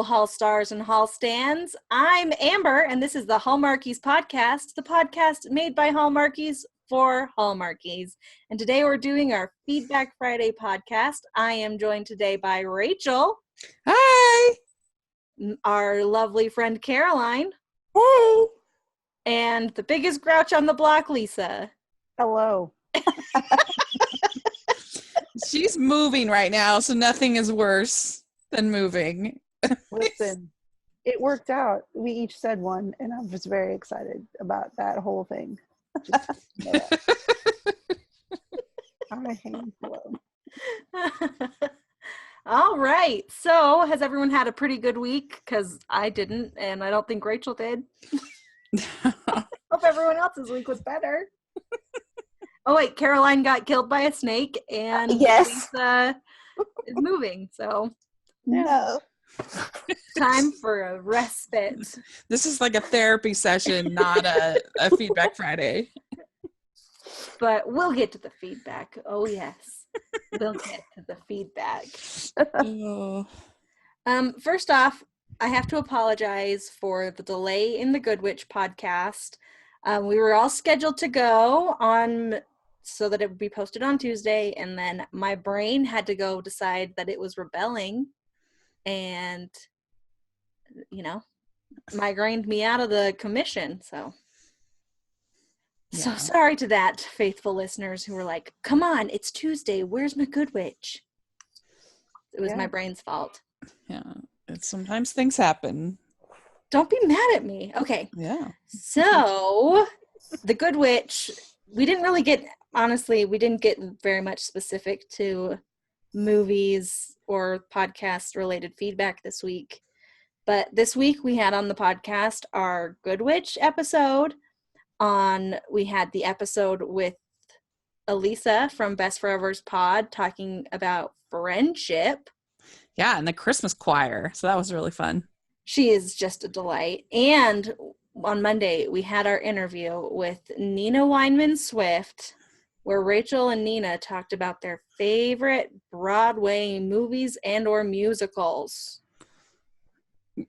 Hello, Hall Stars and Hall Stands. I'm Amber, and this is the Hallmarkies Podcast, the podcast made by Hallmarkies for Hallmarkies. And today we're doing our Feedback Friday podcast. I am joined today by Rachel. Hi. Our lovely friend Caroline. Hey. And the biggest grouch on the block, Lisa. Hello. She's moving right now, so nothing is worse than moving. Listen, it worked out. We each said one, and I was very excited about that whole thing. I hang low. All right. So, has everyone had a pretty good week? Because I didn't, and I don't think Rachel did. Hope everyone else's week was better. Oh, wait. Caroline got killed by a snake, and yes. Lisa is moving. So, no. Time for a respite. This is like a therapy session, not a Feedback Friday. But we'll get to the feedback. Oh, yes. We'll get to the feedback. Oh. First off, I have to apologize for the delay in the Good Witch podcast. We were all scheduled to go on so that it would be posted on Tuesday, and then my brain had to go decide that it was rebelling and, migrained me out of the commission. So sorry to that, faithful listeners who were like, come on, it's Tuesday. Where's my Good Witch? It was my brain's fault. Yeah. Sometimes things happen. Don't be mad at me. Okay. Yeah. So, the Good Witch, we didn't get very much specific to movies or podcast related feedback this week. But this week we had on the podcast our Good Witch episode. We had the episode with Elisa from Best Forever's Pod talking about friendship. Yeah, and the Christmas choir. So that was really fun. She is just a delight. And on Monday, we had our interview with Nina Weinman Swift, where Rachel and Nina talked about their favorite Broadway movies and or musicals.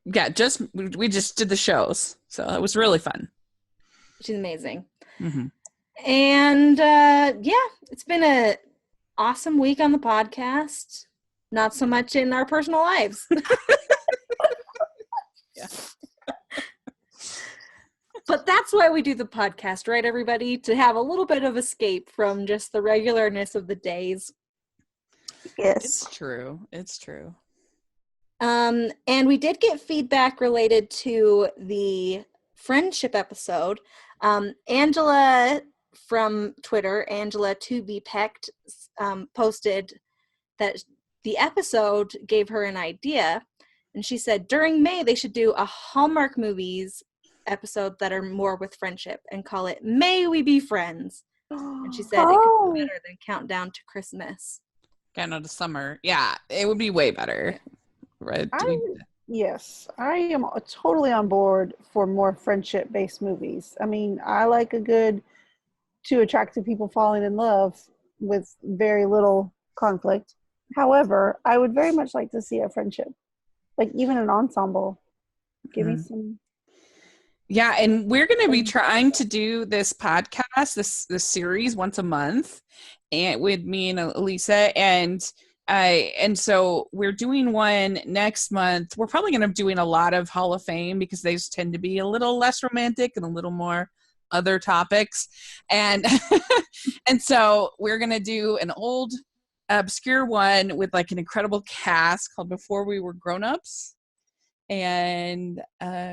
Yeah, we just did the shows. So it was really fun. She's amazing. Mm-hmm. And it's been an awesome week on the podcast. Not so much in our personal lives. Yeah. But that's why we do the podcast, right, everybody? To have a little bit of escape from just the regularness of the days. Yes. It's true. And we did get feedback related to the friendship episode. Angela from Twitter, Angela to be pecked, posted that the episode gave her an idea. And she said, during May, they should do a Hallmark movies episode that are more with friendship and call it May We Be Friends. And she said it could be better than Countdown to Christmas. Countdown to Summer. Yeah, it would be way better. Right? Yes, I am totally on board for more friendship-based movies. I mean, I like a good two attractive people falling in love with very little conflict. However, I would very much like to see a friendship. Like even an ensemble. Give me some. Yeah, and we're going to be trying to do this podcast, this series once a month, and with me and Elisa, and so we're doing one next month. We're probably going to be doing a lot of Hall of Fame because they tend to be a little less romantic and a little more other topics, and and so we're going to do an old obscure one with like an incredible cast called Before We Were Grown-Ups. And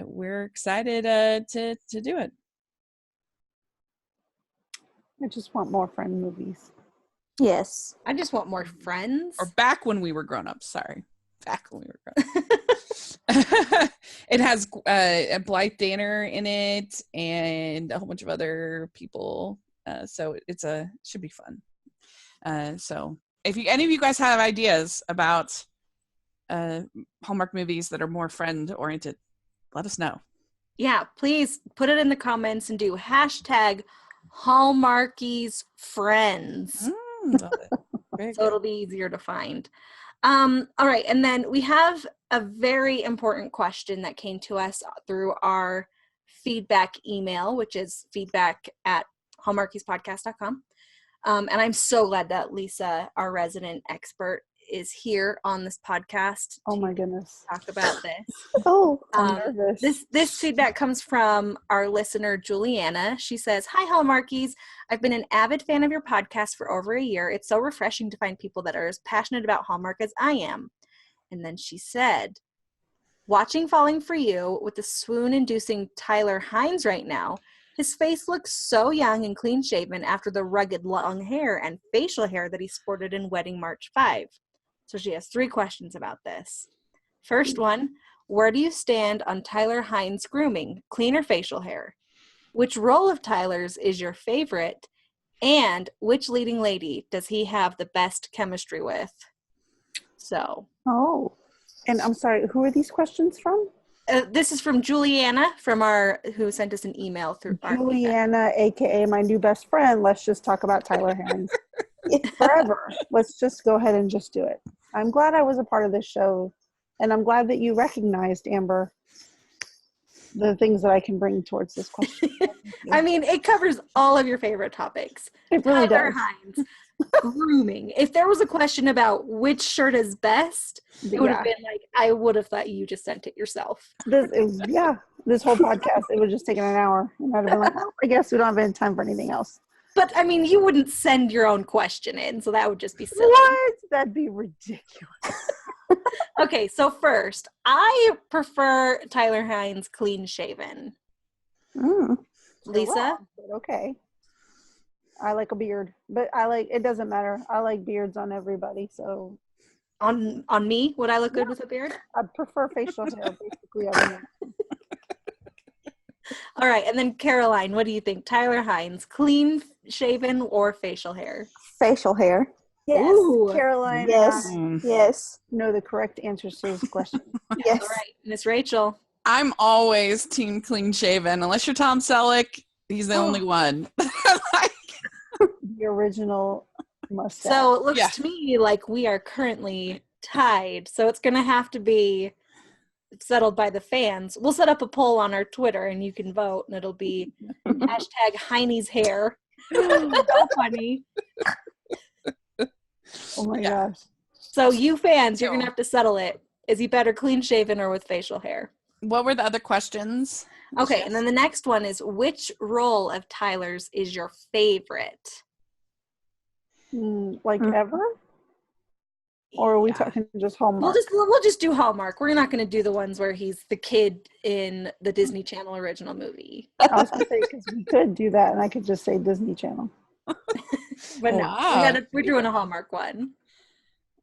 we're excited to do it. I just want more friend movies. Yes. I just want more friends. Or back when we were grown-ups. Sorry. Back when we were grown-ups. It has Blythe Danner in it and a whole bunch of other people. So should be fun. So if any of you guys have ideas about Hallmark movies that are more friend oriented, let us know. Yeah, please put it in the comments and do hashtag Hallmarkies Friends. Love it. So it'll be easier to find. All right, and then we have a very important question that came to us through our feedback email, which is feedback@hallmarkiespodcast.com. And I'm so glad that Lisa, our resident expert, is here on this podcast. Oh my goodness. Talk about this. Oh, I'm nervous. This feedback comes from our listener, Juliana. She says, "Hi, Hallmarkies. I've been an avid fan of your podcast for over a year. It's so refreshing to find people that are as passionate about Hallmark as I am." And then she said, "Watching Falling for You with the swoon-inducing Tyler Hynes right now, his face looks so young and clean-shaven after the rugged long hair and facial hair that he sported in Wedding March 5. So she has 3 questions about this. First one, where do you stand on Tyler Hynes' grooming, clean or facial hair? Which role of Tyler's is your favorite? And which leading lady does he have the best chemistry with?" So. Oh, and I'm sorry, who are these questions from? This is from Juliana, who sent us an email through our feedback. Juliana, aka my new best friend. Let's just talk about Tyler Hynes forever. Let's just go ahead and just do it. I'm glad I was a part of this show, and I'm glad that you recognized, Amber, the things that I can bring towards this question. I mean, it covers all of your favorite topics. It really Tyler does. Hynes, grooming. If there was a question about which shirt is best, it would have been like, I would have thought you just sent it yourself. This whole podcast, it would have just taken an hour. And I'd have been like, oh, I guess we don't have any time for anything else. But, I mean, you wouldn't send your own question in, so that would just be silly. What? That'd be ridiculous. Okay, so first, I prefer Tyler Hynes clean-shaven. Lisa? Okay. I like a beard, but it doesn't matter. I like beards on everybody, so. On me, would I look good with a beard? I prefer facial hair, basically. Everyone. All right, and then Caroline, what do you think? Tyler Hynes, clean shaven or facial hair? Facial hair. Yes, Ooh. Caroline. Yes. Yes. Know the correct answers to this question. Yes. All right, Miss Rachel. I'm always team clean shaven, unless you're Tom Selleck. He's the only one. The original mustache. So it looks to me like we are currently tied. So it's going to have to be settled by the fans. We'll set up a poll on our Twitter and you can vote, and it'll be hashtag Heine's hair. So funny. Oh my gosh. So you fans, you're going to have to settle it. Is he better clean shaven or with facial hair? What were the other questions? Okay, and then the next one is, which role of Tyler's is your favorite? Ever? Or are we talking just Hallmark? We'll just do Hallmark. We're not going to do the ones where he's the kid in the Disney Channel original movie. I was going to say, because we could do that, and I could just say Disney Channel. But no, we're doing a Hallmark one.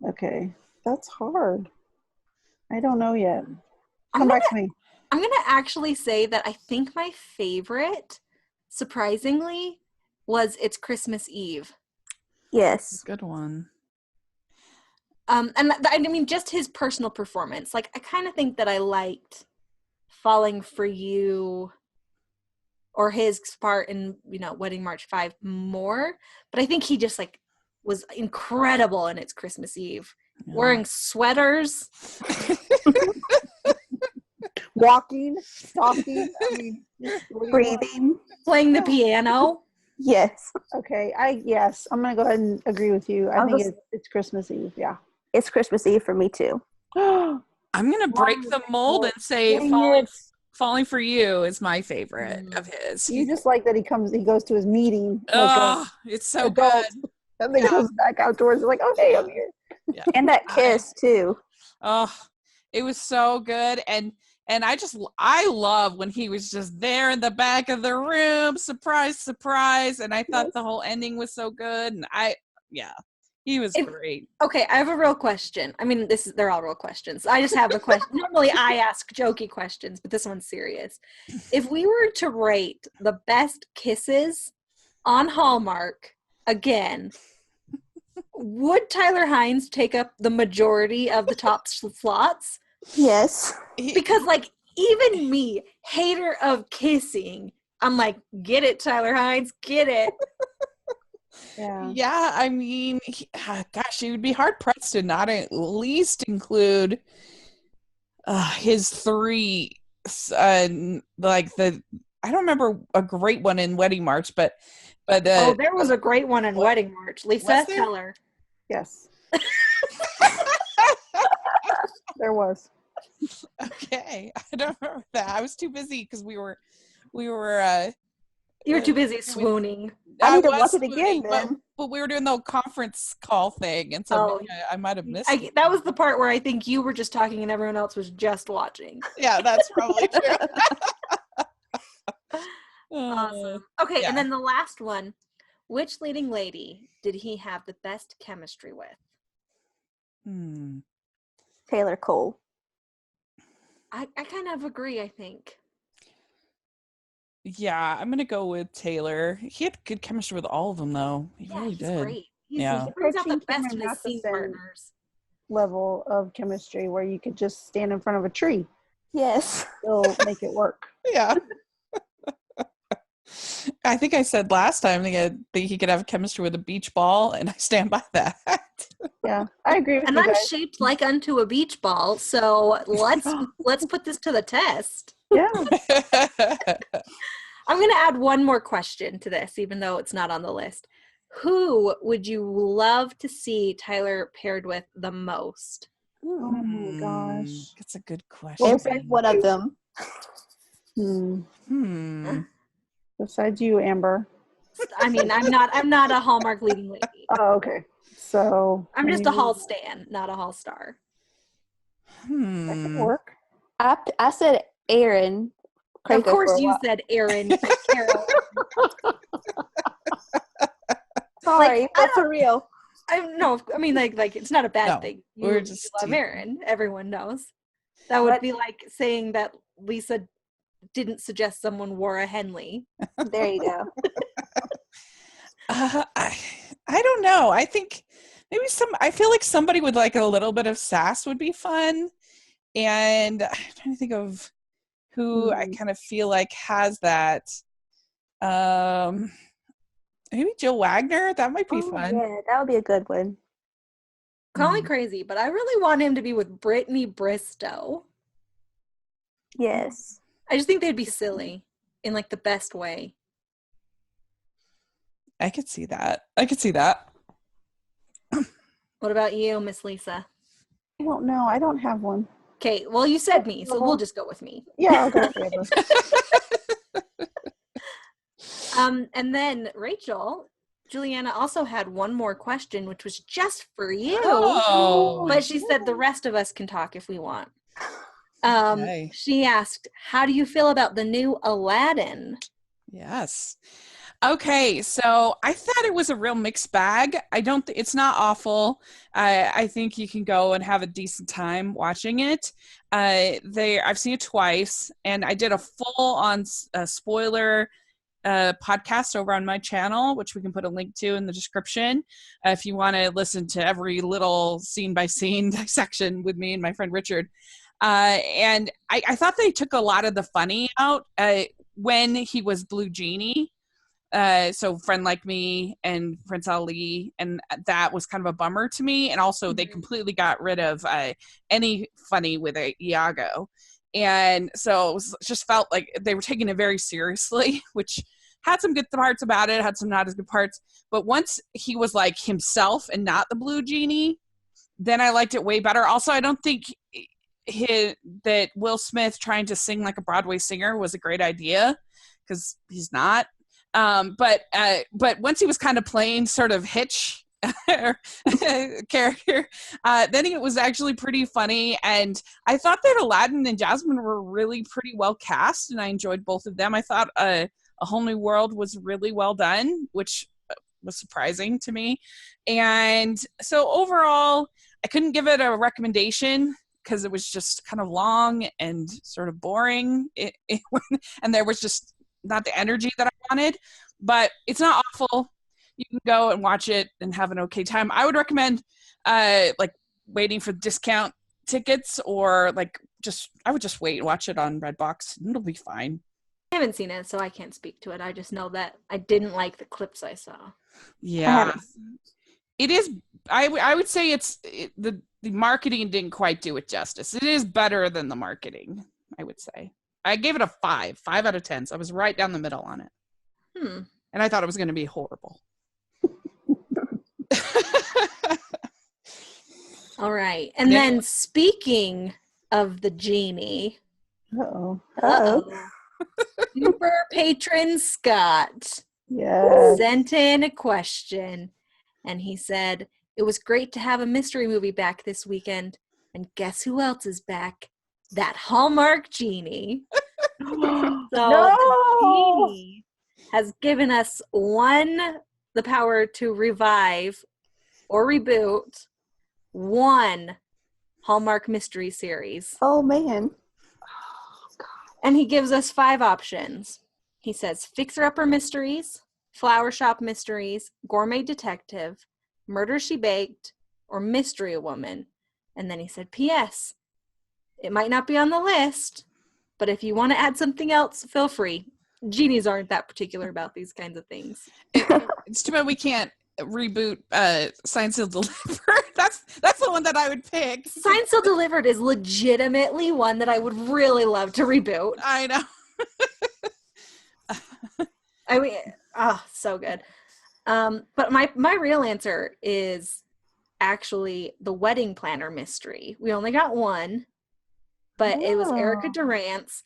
Okay, that's hard. I don't know yet. Come back to me. I'm going to actually say that I think my favorite, surprisingly, was It's Christmas Eve. Yes. Good one. And I mean, just his personal performance. Like, I kind of think that I liked Falling for You or his part in, Wedding March 5 more. But I think he just, was incredible in It's Christmas Eve. Yeah. Wearing sweaters. Walking, talking, breathing, playing the piano. Yes. Okay. I'm going to go ahead and agree with you. I think it's Christmas Eve. Yeah. It's Christmas Eve for me too. I'm going to break the mold and say Falling for You is my favorite of his. You just like that he goes to his meeting. It's so good. And then goes back outdoors like, okay, I'm here. Yeah. And that kiss too. Oh, it was so good. And I love when he was just there in the back of the room, surprise, surprise. And I thought the whole ending was so good. And he was great. Okay, I have a real question. I mean, they're all real questions. I just have a question. Normally I ask jokey questions, but this one's serious. If we were to rate the best kisses on Hallmark again, would Tyler Hynes take up the majority of the top slots? Yes. Because, even me, hater of kissing, I'm like, get it, Tyler Hynes, get it. Yeah. Yeah, I mean, gosh, it would be hard pressed to not at least include his three, like I don't remember a great one in Wedding March, but there was a great one in What? Wedding March. Lisa, Was there? tell her. Yes. There was. Okay, I don't remember that. I was too busy because we were You were too busy swooning. I need to was watch it again, swooning, then. but we were doing the conference call thing, and so Oh. maybe I might have missed it. That was the part where I think you were just talking and everyone else was just watching. Yeah, that's probably true. Awesome. Okay, yeah. and then the last one. Which leading lady did he have the best chemistry with? Taylor Cole. I kind of agree, I think. Yeah, I'm gonna go with Taylor. He had good chemistry with all of them, though. He really he's did. great. Yeah. He brings out the Approaching best in Cameron his scene Matheson partners. level of chemistry where you could just stand in front of a tree. Yes. Still make it work. Yeah. I think I said last time that he could have chemistry with a beach ball, and I stand by that. Yeah, I agree with And you I'm guys. shaped like unto a beach ball, so let's put this to the test. Yeah. I'm going to add one more question to this, even though it's not on the list. Who would you love to see Tyler paired with the most? Oh my gosh. That's a good question. Every one of them. Besides you, Amber. I mean, I'm not a Hallmark leading lady. Oh, okay. So I'm just a Hall stan, not a Hall star. that could work. I said Aaron. Of Krakow course for a you while. said Aaron Carol. Sorry, but for real. I mean like it's not a bad No, thing. we're You just love teasing. Aaron. Everyone knows. That would be like saying that Lisa didn't suggest someone wore a Henley. There you go. I don't know. I think maybe I feel like somebody with like a little bit of sass would be fun. And I'm trying to think of who I kind of feel like has that. Maybe Jill Wagner. That might be fun. Yeah, that would be a good one. Call me crazy, but I really want him to be with Brittany Bristow. Yes. I just think they'd be silly in like the best way. I could see that. What about you, Miss Lisa? I don't know. I don't have one. Okay, well you said me, so we'll just go with me. Yeah, I'll go with Amber. And then Rachel, Juliana also had one more question, which was just for you. Oh. But she said the rest of us can talk if we want. Okay. She asked, how do you feel about the new Aladdin? Yes. Okay, so I thought it was a real mixed bag. It's not awful. I think you can go and have a decent time watching it. I've seen it twice, and I did a full-on spoiler podcast over on my channel, which we can put a link to in the description if you want to listen to every little scene-by-scene dissection with me and my friend Richard. And I thought they took a lot of the funny out when he was Blue Genie. So Friend Like Me and Prince Ali, and that was kind of a bummer to me. And also they completely got rid of any funny with Iago. And so it just felt like they were taking it very seriously, which had some good parts about it, had some not as good parts. But once he was like himself and not the Blue Genie, then I liked it way better. Also, I don't think that Will Smith trying to sing like a Broadway singer was a great idea, because he's not. But once he was kind of playing sort of Hitch character, then it was actually pretty funny. And I thought that Aladdin and Jasmine were really pretty well cast, and I enjoyed both of them. I thought A Whole New World was really well done, which was surprising to me. And so overall, I couldn't give it a recommendation because it was just kind of long and sort of boring. And there was just not the energy that I wanted, but it's not awful. You can go and watch it and have an okay time. I would recommend like waiting for discount tickets, or like I would just wait and watch it on Redbox, and it'll be fine. I haven't seen it, so I can't speak to it. I just know that I didn't like the clips I saw. Yeah. It is. I would say the marketing didn't quite do it justice. It is better than the marketing, I would say. I gave it a 5 out of 10. So I was right down the middle on it. And I thought it was going to be horrible. All right. And then speaking of the genie. Uh-oh. Super patron Scott sent in a question. And he said, it was great to have a mystery movie back this weekend. And guess who else is back? That Hallmark genie. So the genie has given us the power to revive or reboot one Hallmark mystery series. Oh, man. And he gives us 5 options. He says Fixer-Upper Mysteries, Flower Shop Mysteries, Gourmet Detective, Murder, She Baked, or Mystery Woman. And then he said, P.S. It might not be on the list, but if you want to add something else, feel free. Genies aren't that particular about these kinds of things. It's too bad we can't reboot Signed, Sealed, Delivered. That's the one that I would pick. Signed, Sealed, Delivered is legitimately one that I would really love to reboot. I know. I mean, so good. But my real answer is actually the Wedding Planner mystery. We only got one, but it was Erica Durance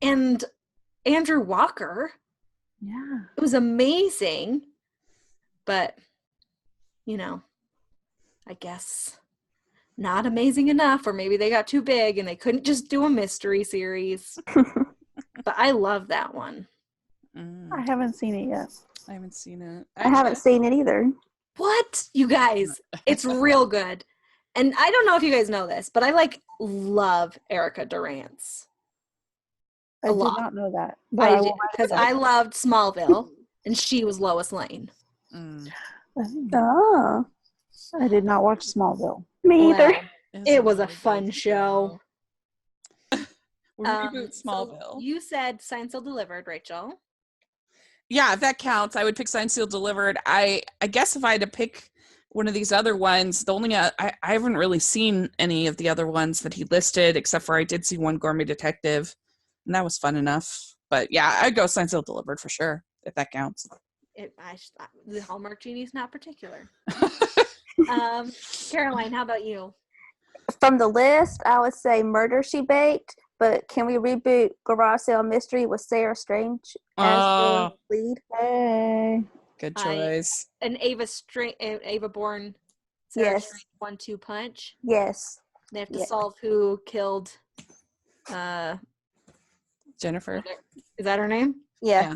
and Andrew Walker. Yeah. It was amazing, but I guess not amazing enough, or maybe they got too big and they couldn't just do a mystery series. But I love that one. I haven't seen it yet. I haven't seen it. I haven't seen it either. What? You guys, it's real good. And I don't know if you guys know this, but I love Erica Durance. I did not know that. But I did, because I loved Smallville and she was Lois Lane. Oh. I did not watch Smallville. Me either. It was a fun show. We'll reboot Smallville. So you said Signed, Sealed, Delivered, Rachel. Yeah, if that counts, I would pick Signed, Sealed, Delivered. I guess if I had to pick one of these other ones, the only I haven't really seen any of the other ones that he listed, except for I did see one Gourmet Detective, and that was fun enough. But yeah, I'd go Signed, Sealed, Delivered for sure, if that counts. The Hallmark genie's not particular. Caroline, how about you? From the list, I would say Murder, She Baked, but can we reboot Garage Sale Mystery with Sarah Strange as the lead? Hey. Good choice. And Ava Bourne, Sarah Strange 1-2 punch. Yes. They have to solve who killed Jennifer. Is that her name? Yeah.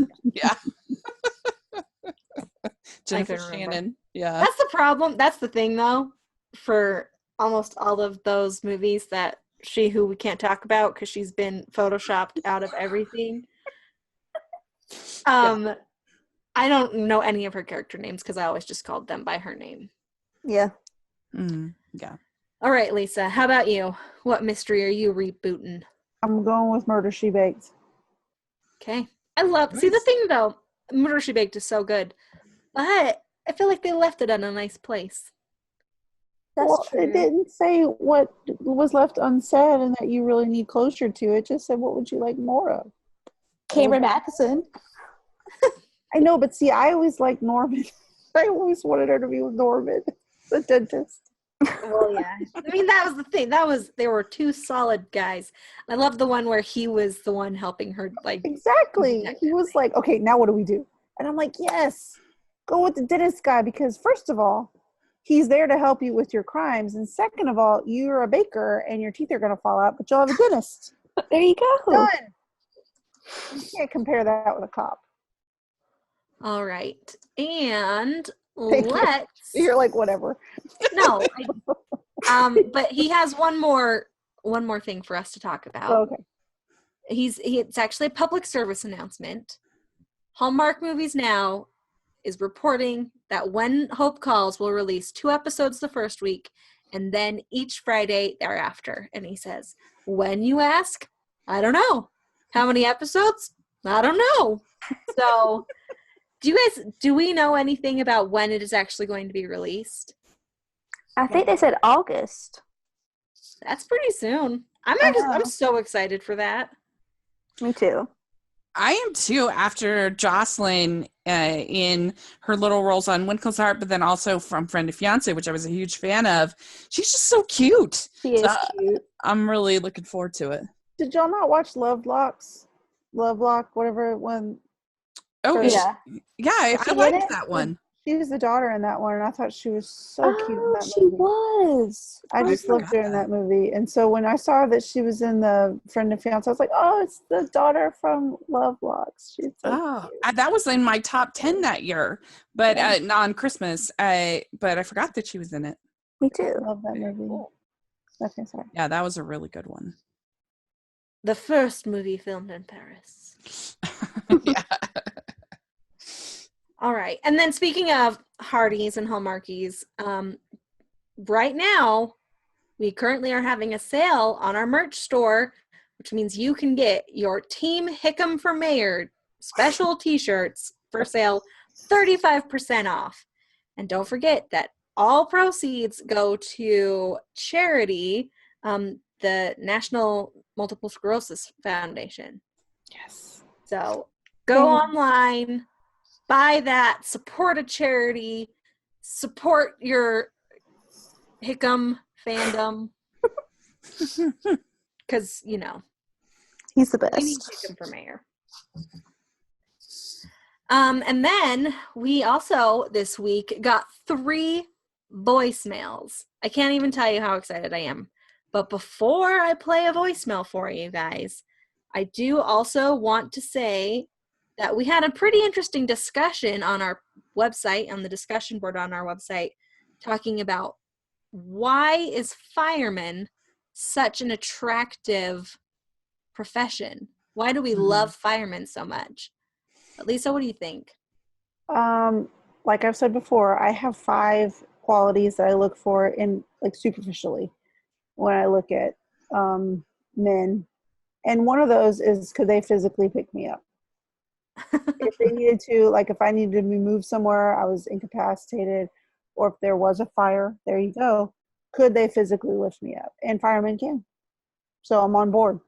Jennifer Shannon. Yeah. That's the problem. That's the thing, though, for almost all of those movies that who we can't talk about because she's been photoshopped out of everything. I don't know any of her character names because I always just called them by her name. Yeah. Yeah. All right, Lisa, how about you? What mystery are you rebooting? I'm going with Murder, She Baked. Okay. See, the thing, though, Murder, She Baked is so good, but I feel like they left it in a nice place. That's true. It didn't say what was left unsaid and that you really need closure to. It just said, what would you like more of? Cameron Matheson. I know, but see, I always liked Norman. I always wanted her to be with Norman, the dentist. Well, yeah. I mean, that was the thing. They were 2 solid guys. I love the one where he was the one helping her, Exactly. He was like, okay, now what do we do? And I'm like, yes, go with the dentist guy because first of all, he's there to help you with your crimes. And second of all, you're a baker and your teeth are going to fall out, but you'll have a dentist. There you go. Done. You can't compare that with a cop. All right. And You're like, whatever. No. But he has one more thing for us to talk about. Oh, okay. It's actually a public service announcement. Hallmark Movies Now is reporting that When Hope Calls will release 2 episodes the first week and then each Friday thereafter. And he says, when you ask, I don't know. How many episodes? I don't know. So, do we know anything about when it is actually going to be released? I think they said August. That's pretty soon. I'm so excited for that. Me too. I am too, after Jocelyn in her little roles on Winkle's Heart, but then also from Friend to Fiance, which I was a huge fan of. She's just so cute. She is cute. I'm really looking forward to it. Did y'all not watch Lovelock, whatever one? Oh, Yeah. I she in liked it? that one. She was the daughter in that one, and I thought she was so cute in that she movie. was. I I just loved forgot her in that movie. And so when I saw that she was in the Friend and Fiance, I was like, oh, it's the daughter from Lovelock. She's so cute. That was in my top 10 that year, but not on Christmas. But I forgot that she was in it. Me too. I love that movie. Cool. Okay, sorry. Yeah, that was a really good one. The first movie filmed in Paris. Yeah. All right. And then speaking of Hardee's and Hallmarkies, right now, we currently are having a sale on our merch store, which means you can get your Team Hickam for Mayor special t-shirts for sale 35% off. And don't forget that all proceeds go to charity, the National Multiple Sclerosis Foundation. Yes. So go online, buy that, support a charity, support your Hickam fandom. Because, He's the we need best. Hickam for mayor. And then we also, this week, got 3 voicemails. I can't even tell you how excited I am. But before I play a voicemail for you guys, I do also want to say that we had a pretty interesting discussion on our website, on the discussion board on our website, talking about why is fireman such an attractive profession? Why do we love firemen so much? Lisa, what do you think? Like I've said before, I have 5 qualities that I look for in superficially when I look at men. And one of those is, could they physically pick me up? If they needed to, if I needed to be moved somewhere, I was incapacitated, or if there was a fire, there you go. Could they physically lift me up? And firemen can. So I'm on board.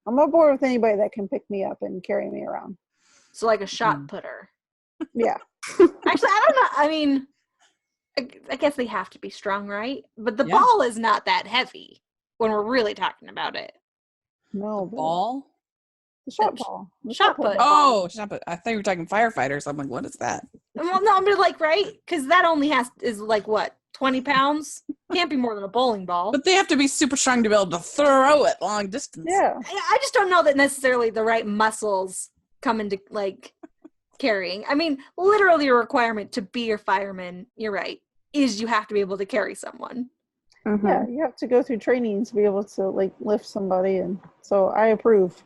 I'm on board with anybody that can pick me up and carry me around. So like a shot putter. Yeah. Actually, I don't know. I mean, I guess they have to be strong, right? But the ball is not that heavy when we're really talking about it. No. Ball? The shot ball. The shot put. Oh, shot put. I thought you were talking firefighters. I'm like, what is that? Well, no, but right? Because that only is what, 20 pounds? Can't be more than a bowling ball. But they have to be super strong to be able to throw it long distance. Yeah. I just don't know that necessarily the right muscles come into carrying. I mean, literally a requirement to be a fireman, you're right, is you have to be able to carry someone. Mm-hmm. Yeah, you have to go through training to be able to lift somebody, and so I approve.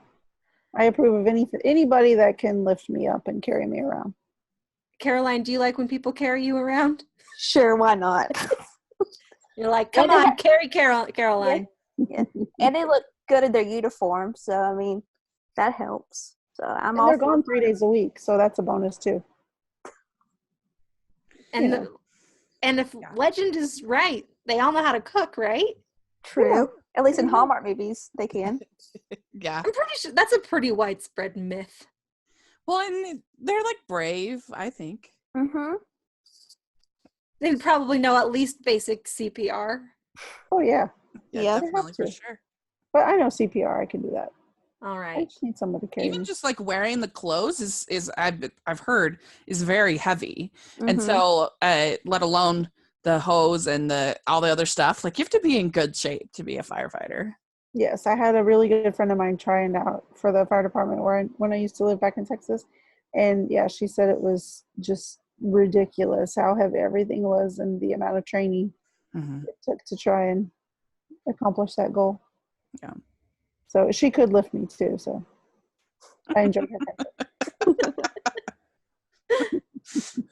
I approve of anybody that can lift me up and carry me around. Caroline, do you like when people carry you around? Sure, why not? You're like, come on, carry Caroline. Yeah. And they look good in their uniform, so I mean, that helps. So And they're gone 3 days a week, so that's a bonus too. And if legend is right, they all know how to cook, right? True. Yeah. At least in Hallmark movies, they can. Yeah. I'm pretty sure that's a pretty widespread myth. Well, and they're brave, I think. Mm-hmm. They probably know at least basic CPR. Oh yeah. Yeah. Definitely, for to. sure. But I know CPR. I can do that. All I right. just need someone to carry Even me. just wearing the clothes is I've heard is very heavy, and Mhm. so let alone the hose and all the other stuff. You have to be in good shape to be a firefighter. Yes, I had a really good friend of mine trying out for the fire department when I used to live back in Texas, and yeah, she said it was just ridiculous how heavy everything was and the amount of training it took to try and accomplish that goal. Yeah. So she could lift me too. So I enjoyed her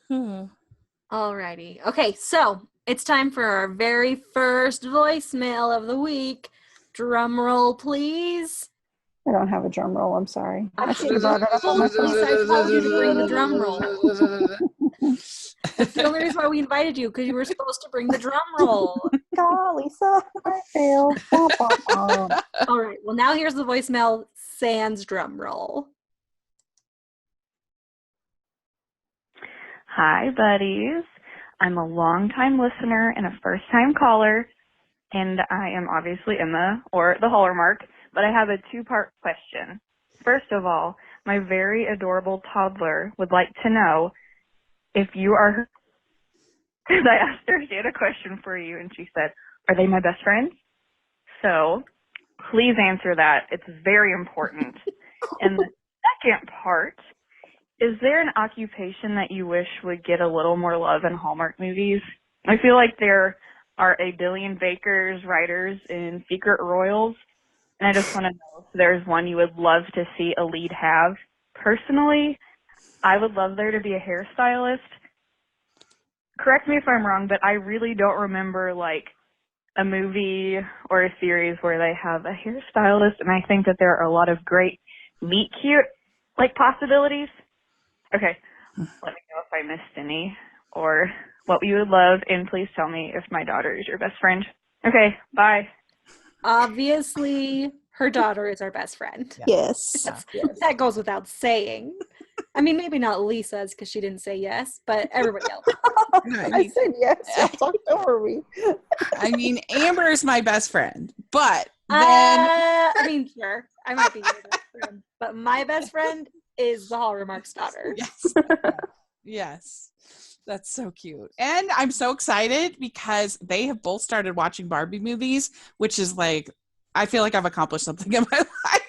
friendship. Alrighty. Okay, so it's time for our very first voicemail of the week. Drum roll, please. I don't have a drum roll. I'm sorry. I I should have brought that up on my phone. Lisa, I told you to bring the drum roll. That's the only reason why we invited you, because you were supposed to bring the drum roll. God, Lisa, I failed. Bum, bum, bum. All right. Well, now here's the voicemail sans drum roll. Hi, buddies. I'm a long-time listener and a first-time caller, and I am obviously Emma, or the Hallmark, but I have a two-part question. First of all, my very adorable toddler would like to know if you are, because I asked her, she had a question for you, and she said, are they my best friends? So please answer that. It's very important. And the second part, is there an occupation that you wish would get a little more love in Hallmark movies? I feel like there are a billion bakers, writers, and secret royals, and I just want to know if there's one you would love to see a lead have. Personally, I would love there to be a hairstylist. Correct me if I'm wrong, but I really don't remember like a movie or a series where they have a hairstylist, and I think that there are a lot of great meet cute like possibilities. Okay, let me know if I missed any or what you would love, and please tell me if my daughter is your best friend. Okay, bye. Obviously, her daughter is our best friend. Yes. That goes without saying. I mean, maybe not Lisa's because she didn't say yes, but everybody else. No, I said yes. Y'all talked over me. I mean, Amber is my best friend, but then I mean, sure, I might be your best friend, but my best friend is the Hallmark's daughter. yes, yes, that's so cute, and I'm so excited because they have both started watching Barbie movies, which is like, I feel like I've accomplished something in my life.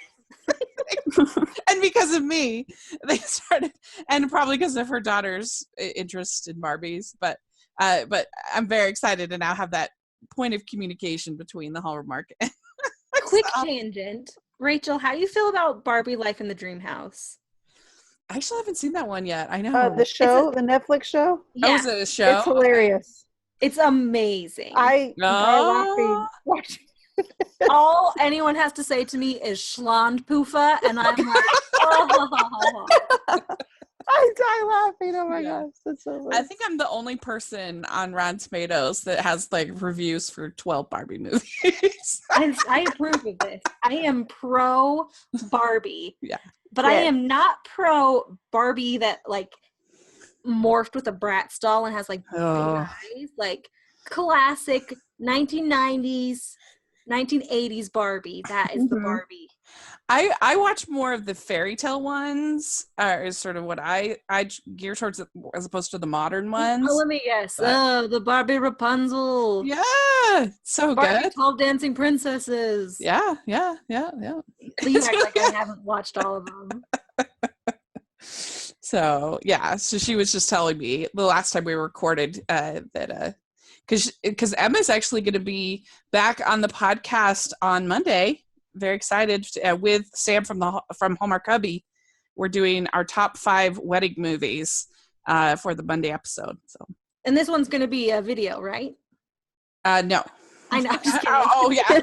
And because of me, they started, and probably because of her daughter's interest in Barbies. But I'm very excited to now have that point of communication between the Hallmark. Quick tangent. Rachel, how do you feel about Barbie Life in the Dream House? I actually haven't seen that one yet. I know The show, the Netflix show. That was a show. It's hilarious. It's amazing. I die laughing watching. All anyone has to say to me is Schland Poofa, and I'm like, oh. I die laughing. Oh my Yeah. gosh, that's so funny. I think I'm the only person on Rotten Tomatoes that has like reviews for 12 Barbie movies. I approve of this. I am pro Barbie. Yeah. But I am not pro Barbie that like morphed with a Bratz doll and has like big eyes. Like classic 1990s, 1980s Barbie. That is the Barbie. I watch more of the fairy tale ones, is sort of what I gear towards, as opposed to the modern ones. Oh, let me guess. But- The Barbie Rapunzel. Yeah, so Barbie good. 12 Dancing Princesses. Yeah. Please act like I haven't watched all of them. So she was just telling me the last time we recorded that because Emma's actually going to be back on the podcast on Monday. Very excited with Sam from Hallmark Hubby. We're doing our top 5 wedding movies for the Monday episode. So, and this one's going to be a video, right? No. I know. I'm just kidding. Oh yeah.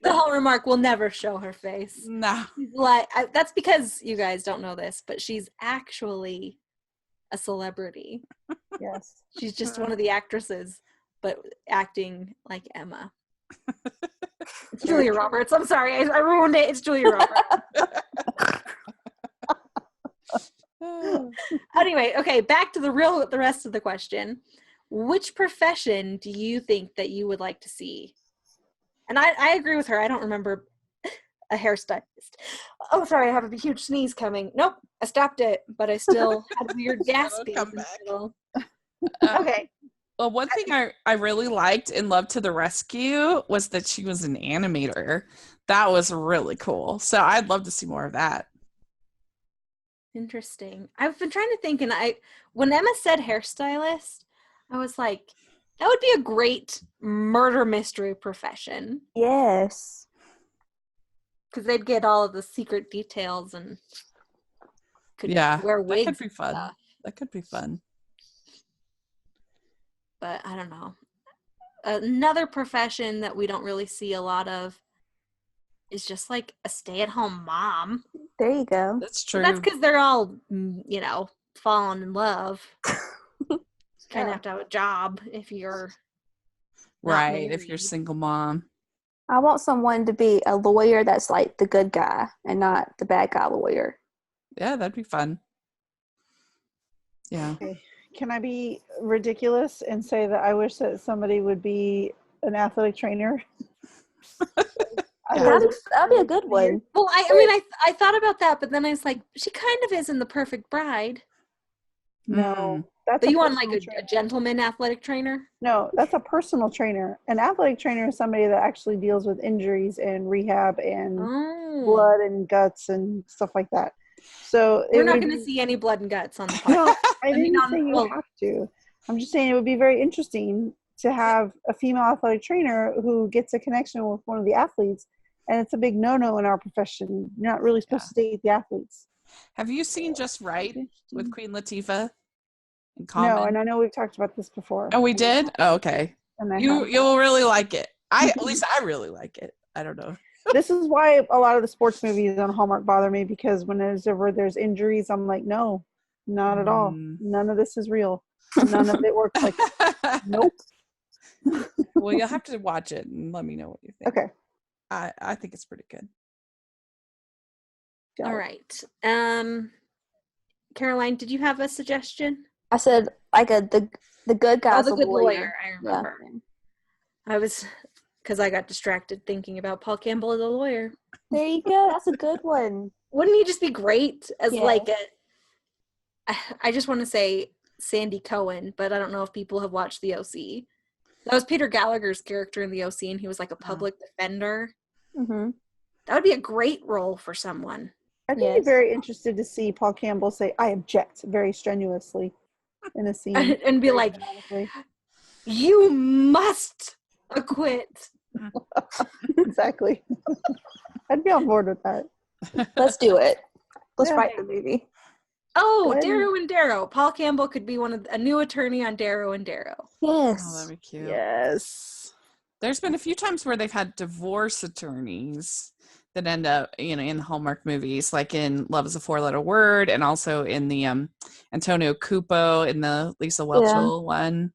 The Hallmark will never show her face. No. Like that's because you guys don't know this, but she's actually a celebrity. Yes. She's just one of the actresses, but acting like Emma. It's Julia Roberts. I'm sorry, I ruined it. It's Julia Roberts. Anyway, okay, back to the rest of the question. Which profession do you think that you would like to see? And I agree with her. I don't remember a hairstylist. Oh, sorry, I have a huge sneeze coming. Nope, I stopped it, but I still had weird gasping. Come back. Okay. Well, one thing I really liked in Love to the Rescue was that she was an animator. That was really cool. So I'd love to see more of that. Interesting. I've been trying to think, and when Emma said hairstylist, I was like, that would be a great murder mystery profession. Yes. Because they'd get all of the secret details and could wear wigs. That could be fun. Stuff. That could be fun. But I don't know. Another profession that we don't really see a lot of is just like a stay-at-home mom. There you go. That's true. But that's because they're all, falling in love. Kind of Yeah. have to have a job if you're not right, if you're married. single mom. I want someone to be a lawyer that's like the good guy and not the bad guy lawyer. Yeah, that'd be fun. Yeah. Okay. Can I be ridiculous and say that I wish that somebody would be an athletic trainer? That'd be a good one. Well, I thought about that, but then I was like, she kind of is in The Perfect Bride. No, that's But a you want like personal a trainer. gentleman athletic trainer? No, that's a personal trainer. An athletic trainer is somebody that actually deals with injuries and rehab and blood and guts and stuff like that. So We're not going to see any blood and guts on the podcast. No, I mean, didn't say you have to. I'm just saying it would be very interesting to have a female athletic trainer who gets a connection with one of the athletes, and it's a big no-no in our profession. You're not really supposed to date the athletes. Have you seen Just Right with Queen Latifah? No, and I know we've talked about this before. Oh, we did? Oh, okay. And You'll really like it. At least I really like it. I don't know. This is why a lot of the sports movies on Hallmark bother me, because whenever there's injuries, I'm like, no, not at all. None of this is real. None of it works like that. Nope. Well, you'll have to watch it and let me know what you think. Okay. I think it's pretty good. All right. Caroline, did you have a suggestion? I said like the good guy's the good lawyer. lawyer. I remember. Yeah. I was, because I got distracted thinking about Paul Campbell as a lawyer. There you go. That's a good one. Wouldn't he just be great as Yeah. like I just want to say Sandy Cohen, but I don't know if people have watched The OC. That was Peter Gallagher's character in The OC, and he was like a public defender. Mm-hmm. That would be a great role for someone. I'd be very interested to see Paul Campbell say, I object very strenuously in a scene. And be like, you must acquit. Exactly. I'd be on board with that. Let's do it. Let's Yeah. write the movie. Oh, Good. Darrow and Darrow. Paul Campbell could be a new attorney on Darrow and Darrow. Yes. Oh, that'd be cute. Yes. There's been a few times where they've had divorce attorneys that end up, in Hallmark movies, like in Love is a Four-Letter Word, and also in the Antonio Cupo in the Lisa Whelchel one.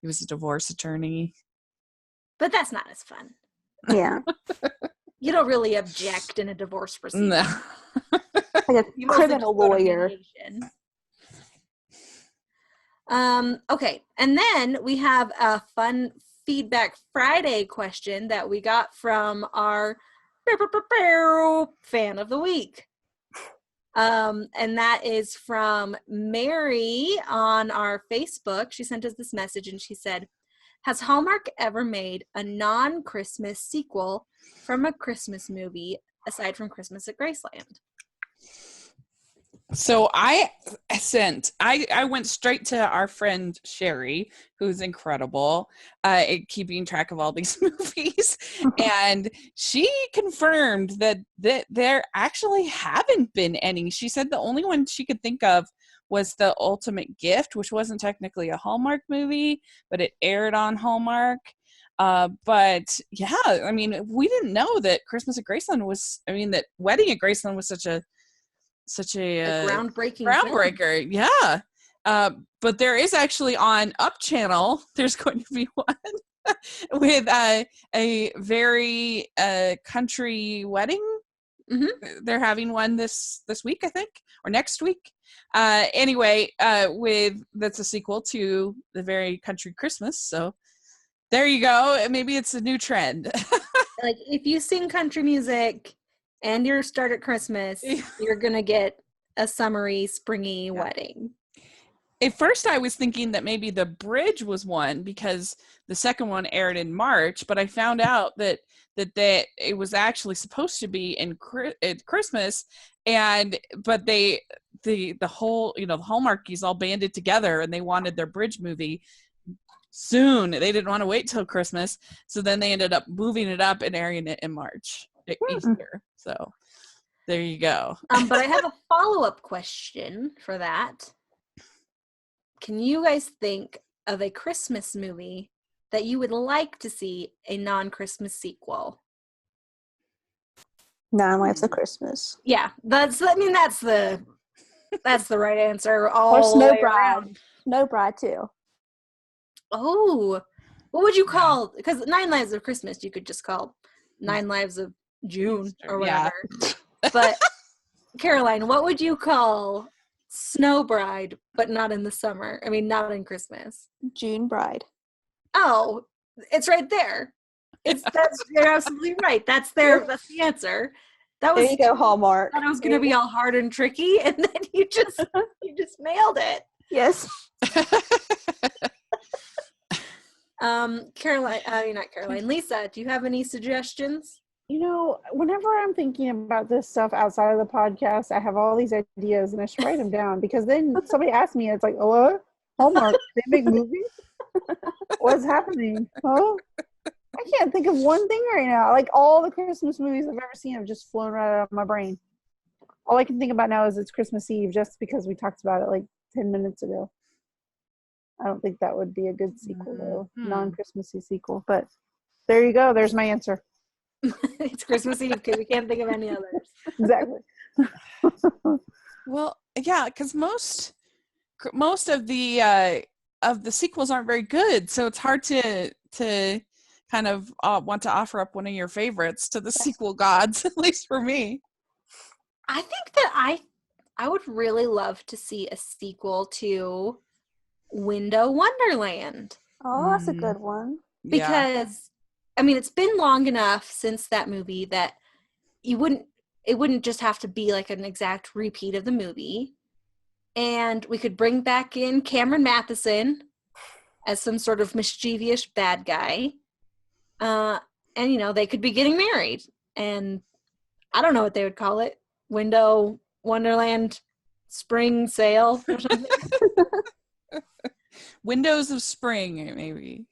He was a divorce attorney. But that's not as fun. Yeah. You don't really object in a divorce proceeding. No. Like a You mostly criminal just go to lawyer. mediation. Okay, and then we have a fun Feedback Friday question that we got from our fan of the week. And that is from Mary on our Facebook. She sent us this message and she said, has Hallmark ever made a non-Christmas sequel from a Christmas movie aside from Christmas at Graceland? So I went straight to our friend Sherry, who's incredible at keeping track of all these movies, and she confirmed that there actually haven't been any. She said the only one she could think of was The Ultimate Gift, which wasn't technically a Hallmark movie, but it aired on Hallmark. But yeah, I mean, we didn't know that Christmas at Graceland that Wedding at Graceland was such a groundbreaker film. Yeah. But there is actually on Up Channel, there's going to be one with a very country wedding. Mm-hmm. They're having one this week, I think, or next week. Anyway, that's a sequel to The Very Country Christmas. So there you go. Maybe it's a new trend. Like if you sing country music and you're start at Christmas, you're going to get a summery, springy wedding. At first, I was thinking that maybe The Bridge was one because the second one aired in March, but I found out that it was actually supposed to be at Christmas, but the whole, the Hallmarkies all banded together and they wanted their Bridge movie soon. They didn't want to wait till Christmas, so then they ended up moving it up and airing it in March. Easter. So there you go. But I have a follow-up question for that. Can you guys think of a Christmas movie that you would like to see a non-Christmas sequel? 9 Lives of Christmas. Yeah, that's the right answer Or all the Snow way Bride. around. Snow Bride too. Oh, what would you call? Because 9 Lives of Christmas, you could just call 9 Lives of June or Yeah. whatever. But Caroline, what would you call Snow Bride, but not in the summer? I mean, not in Christmas. June Bride. Oh, it's right there. You're absolutely right. That's the answer. That There was you go, Hallmark. I thought it was going to be all hard and tricky, and then you just nailed it. Yes. Not Caroline. Lisa, do you have any suggestions? Whenever I'm thinking about this stuff outside of the podcast, I have all these ideas and I should write them down, because then somebody asks me, it's like, oh, what? Hallmark, they make movies? What's happening? Huh? I can't think of one thing right now. Like, all the Christmas movies I've ever seen have just flown right out of my brain. All I can think about now is it's Christmas Eve, just because we talked about it like 10 minutes ago. I don't think that would be a good sequel, though. Non-Christmassy sequel. But there you go. There's my answer. It's Christmas Eve because we can't think of any others. Exactly. Well, yeah, because most of the sequels aren't very good, so it's hard to kind of want to offer up one of your favorites to the sequel gods, at least for me. I think that I would really love to see a sequel to Window Wonderland. Oh, that's a good one. Because I mean, it's been long enough since that movie that it wouldn't just have to be like an exact repeat of the movie. And we could bring back in Cameron Matheson as some sort of mischievous bad guy. And, they could be getting married. And I don't know what they would call it. Window Wonderland Spring Sale or something. Windows of Spring, maybe.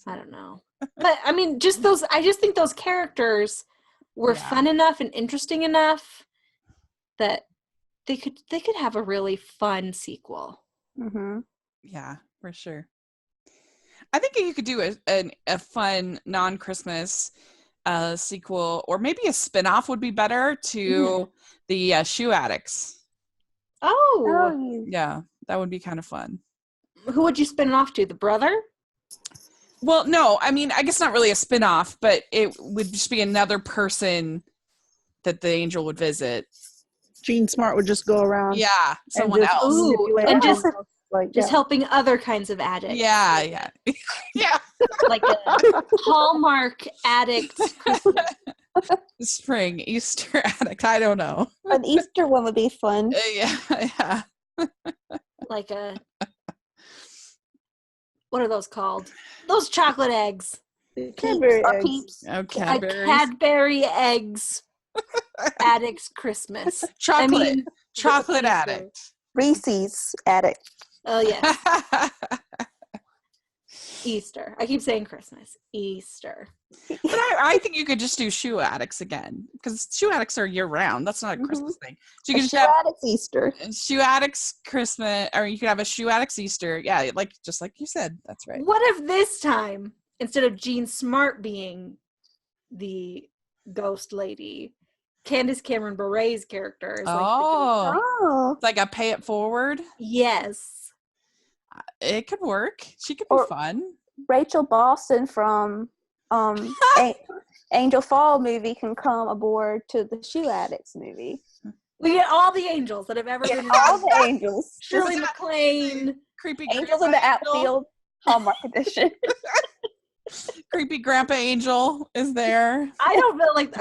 I don't know. But I mean, I just think those characters were fun enough and interesting enough that they could have a really fun sequel. Mm-hmm. Yeah, for sure. I think you could do a fun non-Christmas sequel, or maybe a spin-off would be better to the Shoe Addicts. Oh. Yeah, that would be kind of fun. Who would you spin it off to? The brother? Well, no, I mean, I guess not really a spin-off, but it would just be another person that the angel would visit. Gene Smart would just go around. Yeah, someone else. Ooh, and just like helping other kinds of addicts. Yeah. Yeah. Like a Hallmark addict Christmas. Spring, Easter addict, I don't know. An Easter one would be fun. Yeah. Like what are those called? Those chocolate eggs. Cadbury eggs. Peeps. Oh, A Cadbury's. Cadbury eggs addicts Christmas. Chocolate addict. Reese's addict. Oh, yes. Easter. I keep saying Christmas. Easter. But I think you could just do shoe addicts again, because shoe addicts are year round. That's not a Christmas thing. So you could just have addicts Easter. shoe addicts Christmas, or you could have a shoe addicts Easter. Yeah, just like you said. That's right. What if this time, instead of Gene Smart being the ghost lady, Candace Cameron Bure's character is It's like a pay it forward. Yes. It could work. She could be fun. Rachel Boston from Angel Fall movie can come aboard to the Shoe Addicts movie. We get all the angels that have ever been all the angels. Shirley MacLaine. Creepy Angels in the outfield. Hallmark edition. Creepy Grandpa Angel is there. I don't feel like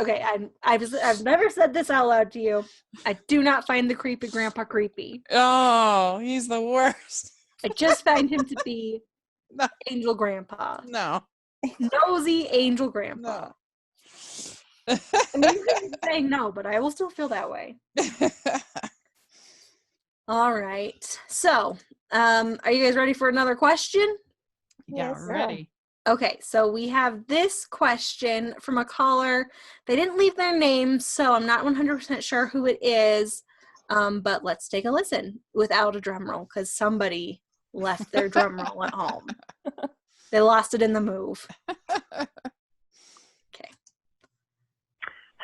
I've never said this out loud to you. I do not find the creepy grandpa creepy. Oh, he's the worst. I just find him to be angel grandpa. No. Nosy angel grandpa. No. I mean, you can say no, but I will still feel that way. All right. So, are you guys ready for another question? Yeah, Yes, ready. Okay, so we have this question from a caller. They didn't leave their name, so I'm not 100% sure who it is. But let's take a listen without a drum roll, because somebody left their drum roll at home. They lost it in the move. Okay.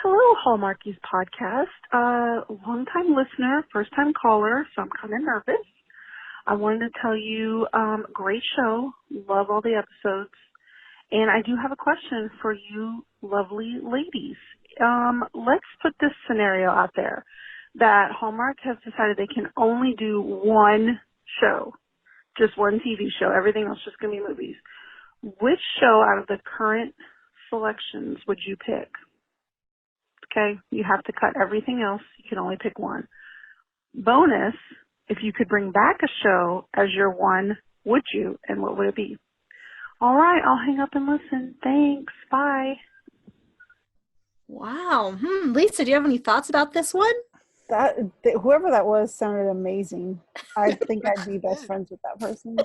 Hello, Hallmarkies Podcast. Long-time listener, first-time caller, so I'm kind of nervous. I wanted to tell you, great show. Love all the episodes. And I do have a question for you lovely ladies. Let's put this scenario out there, that Hallmark has decided they can only do one show, just one TV show. Everything else just going to be movies. Which show out of the current selections would you pick? Okay, you have to cut everything else. You can only pick one. Bonus, if you could bring back a show as your one, would you? And what would it be? All right, I'll hang up and listen. Thanks. Bye. Wow. Lisa, do you have any thoughts about this one? Whoever that was sounded amazing. I think I'd be best friends with that person.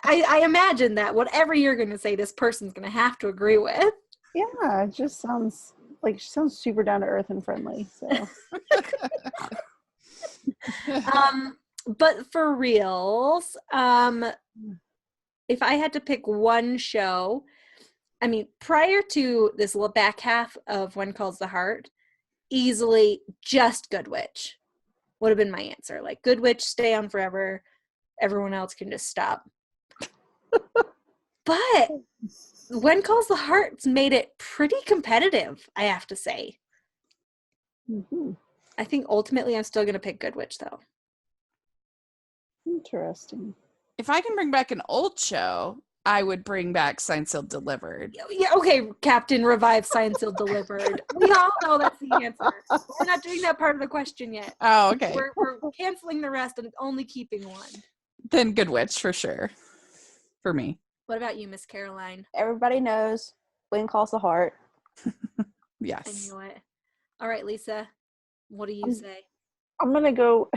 I imagine that whatever you're going to say, this person's going to have to agree with. Yeah, it just sounds like she sounds super down to earth and friendly. So, but for reals, if I had to pick one show, I mean, prior to this little back half of When Calls the Heart, easily just Good Witch would have been my answer. Like, Good Witch, stay on forever. Everyone else can just stop. But When Calls the Heart's made it pretty competitive, I have to say. mm-hmm. I think ultimately I'm still going to pick Good Witch, though. Interesting. If I can bring back an old show, I would bring back Signed, Sealed, Delivered. Yeah, okay, Captain, revive Signed, Sealed, Delivered. We all know that's the answer. We're not doing that part of the question yet. Oh, okay. We're canceling the rest and only keeping one. Then Good Witch for sure. For me. What about you, Miss Caroline? Everybody knows When Calls the Heart. I Yes. knew it. All right, Lisa, what do you say? I'm gonna go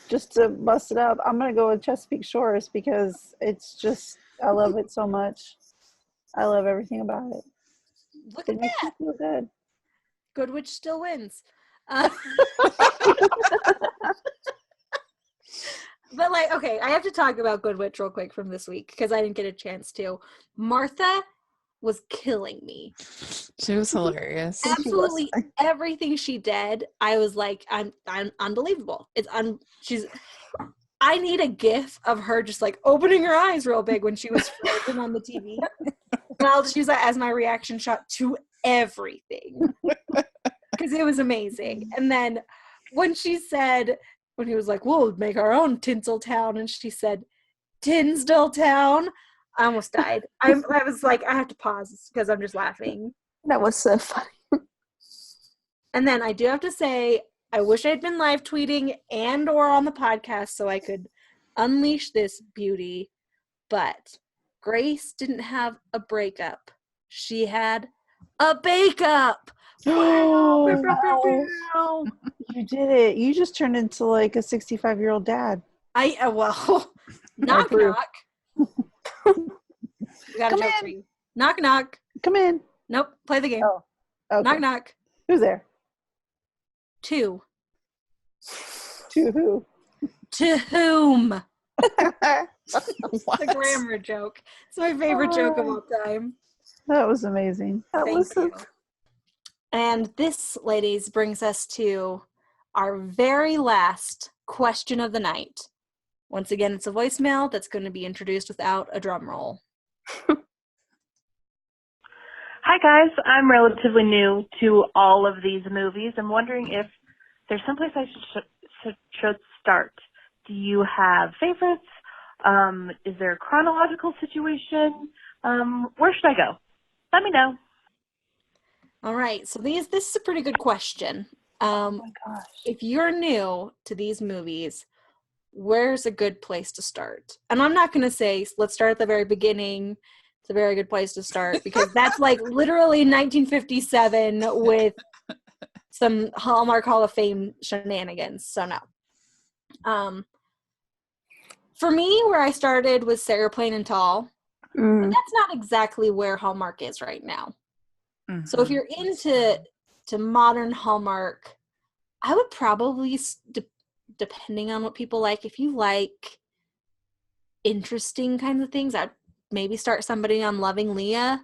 just to bust it out. I'm gonna go with Chesapeake Shores because it's just I love it so much. I love everything about it. Look It at makes me that. feel good. Good Witch still wins. But like, okay, I have to talk about Good Witch real quick from this week because I didn't get a chance to. Martha was killing me. She was hilarious. Absolutely everything she did, I was like, I'm unbelievable. I need a gif of her just like opening her eyes real big when she was frozen on the TV. And I'll just use that as my reaction shot to everything. Because it was amazing. And then when she said, when he was like, we'll make our own Tinseltown, and she said, Tinsdale-town, I almost died. I was like, I have to pause because I'm just laughing. That was so funny. And then I do have to say, I wish I'd been live tweeting and or on the podcast so I could unleash this beauty. But Grace didn't have a breakup. She had a bake-up. Oh, you did it. You just turned into like a 65-year-old dad. Well, knock, approve. knock. We got a Come joke in. for you. Knock, knock. Come in. Nope, play the game. Oh, okay. Knock, knock. Who's there? 2. To who? To whom? What? The grammar joke. It's my favorite joke of all time. That was amazing. Thank you. And this, ladies, brings us to our very last question of the night. Once again, it's a voicemail that's going to be introduced without a drum roll. Hi, guys. I'm relatively new to all of these movies. I'm wondering if there's someplace I should start. Do you have favorites? Is there a chronological situation? Where should I go? Let me know. All right, so this is a pretty good question. Oh my gosh. If you're new to these movies, where's a good place to start? And I'm not going to say, let's start at the very beginning. It's a very good place to start because that's like literally 1957 with some Hallmark Hall of Fame shenanigans. So no. For me, where I started was Sarah Plain and Tall. But that's not exactly where Hallmark is right now. Mm-hmm. So if you're into modern Hallmark, I would probably, depending on what people like, if you like interesting kinds of things, I'd maybe start somebody on Loving Leah.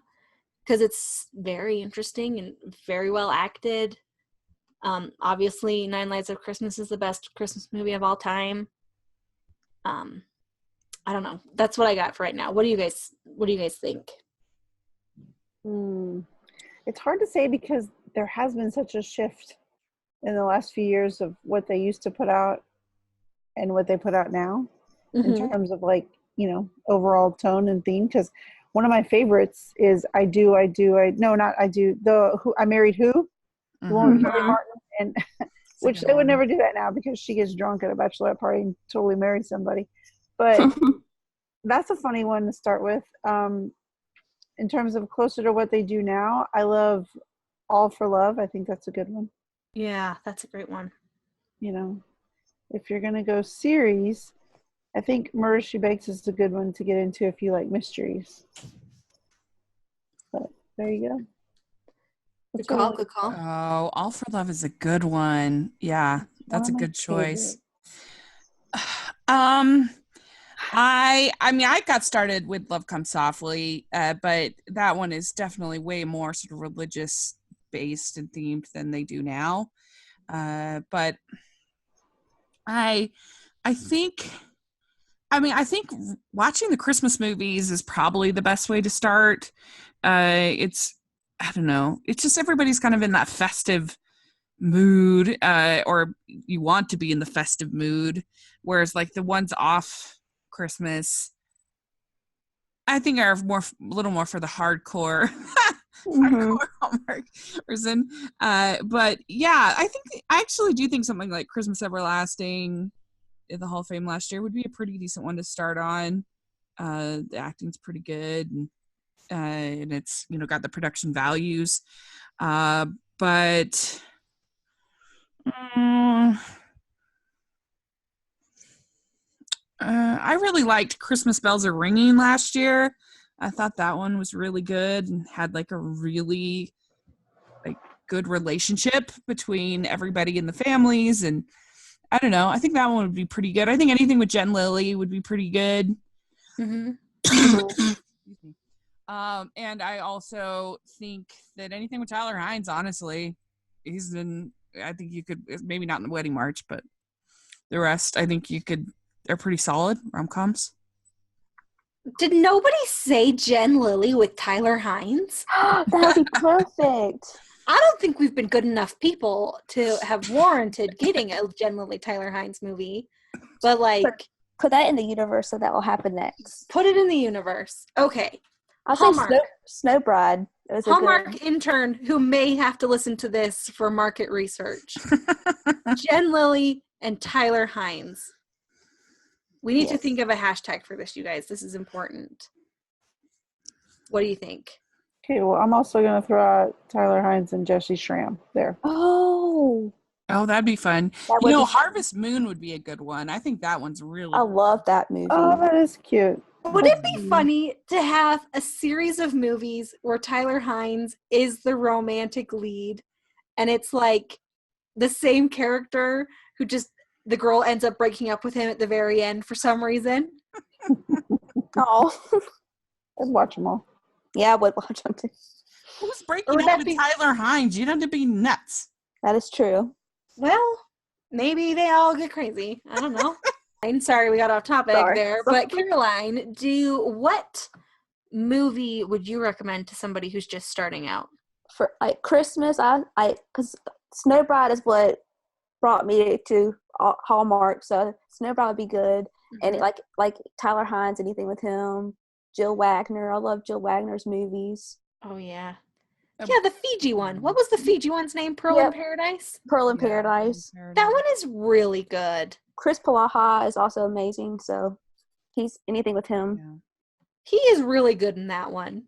because it's very interesting and very well acted. Obviously, Nine Lives of Christmas is the best Christmas movie of all time. I don't know. That's what I got for right now. What do you guys think? It's hard to say because there has been such a shift in the last few years of what they used to put out and what they put out now in terms of like, overall tone and theme. Because one of my favorites is I Married Who, the one with Kelly Martin, and which they would never do that now because she gets drunk at a bachelorette party and totally marries somebody. But that's a funny one to start with. In terms of closer to what they do now, I love All for Love. I think that's a good one. Yeah, that's a great one. If you're going to go series, I think Murder, She Bakes is a good one to get into if you like mysteries. But there you go. Good call. Oh, All for Love is a good one. Yeah, that's a good choice. I got started with Love Comes Softly, but that one is definitely way more sort of religious based and themed than they do now. But I think watching the Christmas movies is probably the best way to start. I don't know. It's just everybody's kind of in that festive mood, or you want to be in the festive mood. Whereas like the ones off Christmas, I think are a little more for the hardcore, hardcore Hallmark person. But yeah, I actually do think something like Christmas Everlasting in the Hall of Fame last year would be a pretty decent one to start on. The acting's pretty good, and it's got the production values. But I really liked Christmas Bells Are Ringing last year. I thought that one was really good and had like a really good relationship between everybody in the families. And I don't know. I think that one would be pretty good. I think anything with Jen Lilly would be pretty good. Mm-hmm. And I also think that anything with Tyler Hines, honestly, I think you could, maybe not in the Wedding March, but the rest, I think they're pretty solid rom-coms. Did nobody say Jen Lilly with Tyler Hines? That would be perfect. I don't think we've been good enough people to have warranted getting a Jen Lilly Tyler Hines movie. But put that in the universe, so that will happen next. Put it in the universe. Okay. I'll Hallmark. say Snow Bride. Hallmark intern who may have to listen to this for market research. Jen Lilly and Tyler Hines. We need to think of a hashtag for this, you guys. This is important. What do you think? Okay, well, I'm also going to throw out Tyler Hines and Jesse Schramm there. Oh, that'd be fun. Harvest Moon would be a good one. I think that one's really I love that movie. Oh, that is cute. Would it be funny to have a series of movies where Tyler Hines is the romantic lead and it's like the same character who just the girl ends up breaking up with him at the very end for some reason? Oh. I'd watch them all. Yeah, I would watch them too. Who's breaking up with Tyler Hines? You'd have to be nuts. That is true. Well, maybe they all get crazy. I don't know. I'm sorry we got off topic there. But Caroline, what movie would you recommend to somebody who's just starting out? For Christmas, because Snow Bride is what brought me to Hallmark, so Snow Bride would be good. And like Tyler Hines, anything with him. Jill Wagner, I love Jill Wagner's movies. Oh yeah, the Fiji one. What was the Fiji one's name? Pearl in Paradise. Pearl in Paradise. That one is really good. Chris Palaha is also amazing. So he's anything with him. Yeah. He is really good in that one.